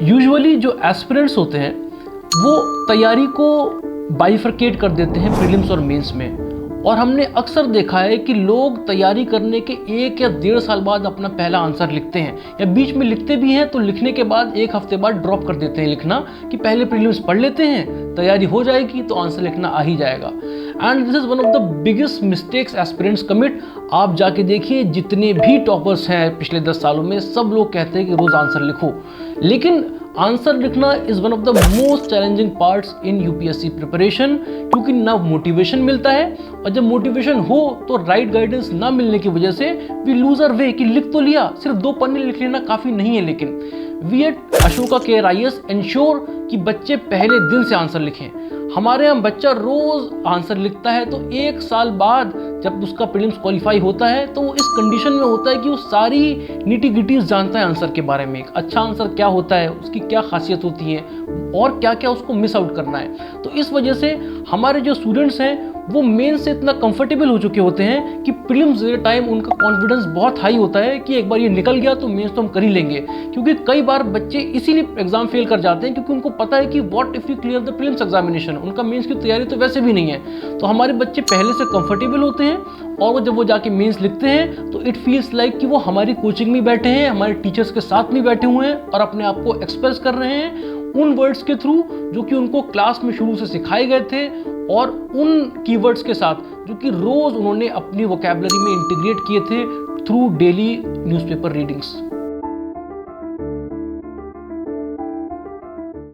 Usually जो aspirants होते हैं वो तैयारी को बाइफरकेट कर देते हैं प्रीलिम्स और मेंस में, और हमने अक्सर देखा है कि लोग तैयारी करने के 1 या 1.5 साल बाद अपना पहला आंसर लिखते हैं, या बीच में लिखते भी हैं तो लिखने के बाद 1 हफ्ते बाद ड्रॉप कर देते हैं लिखना कि पहले प्रीलिम्स पढ़ लेते हैं, तैयारी हो जाएगी तो आंसर लिखना आ ही जाएगा। And this is one of the biggest mistakes aspirants commit. आप जाके देखिए जितने भी टॉपर्स हैं पिछले 10 सालों में, सब लोग कहते हैं कि रोज आंसर लिखो, लेकिन आंसर लिखना is one of the most challenging parts in UPSC preparation, क्योंकि ना मोटिवेशन मिलता है, और जब मोटिवेशन हो तो राइट गाइडेंस ना मिलने की वजह से वी लूज आवर वे कि लिख तो लिया, सिर्फ 2 पन्ने लिख लेना काफ़ी नहीं है। लेकिन we at Ashoka care IAS ensure कि बच्चे पहले दिन से आंसर लिखें। हमारे यहाँ बच्चा रोज आंसर लिखता है तो 1 साल बाद जब उसका प्रीलिम्स क्वालिफाई होता है तो वो इस कंडीशन में होता है कि वो सारी निटी गिटीज जानता है आंसर के बारे में, एक अच्छा आंसर क्या होता है, उसकी क्या खासियत होती है और क्या क्या उसको मिस आउट करना है। तो इस वजह से हमारे जो स्टूडेंट्स हैं वो मेन से इतना कंफर्टेबल हो चुके होते हैं कि प्रीलिम्स के टाइम उनका कॉन्फिडेंस बहुत हाई होता है कि एक बार ये निकल गया तो मेंस तो हम कर ही लेंगे। क्योंकि कई बार बच्चे इसीलिए एग्जाम फेल कर जाते हैं क्योंकि उनको पता है कि what if you clear the prelims examination, उनका मेंस की तैयारी तो वैसे भी नहीं है। तो हमारे बच्चे पहले से कंफर्टेबल होते हैं और वो जब वो जाके मेंस लिखते हैं तो इट फील्स लाइक कि वो हमारी कोचिंग में बैठे हैं, हमारे टीचर्स के साथ में बैठे हुए हैं और अपने आप को एक्सप्रेस कर रहे हैं उन वर्ड्स के थ्रू जो कि उनको क्लास में शुरू से सिखाए गए थे, और उन कीवर्ड्स के साथ जो कि रोज उन्होंने अपनी वोकैबुलरी में इंटीग्रेट किए थे थ्रू डेली न्यूज़पेपर रीडिंग्स।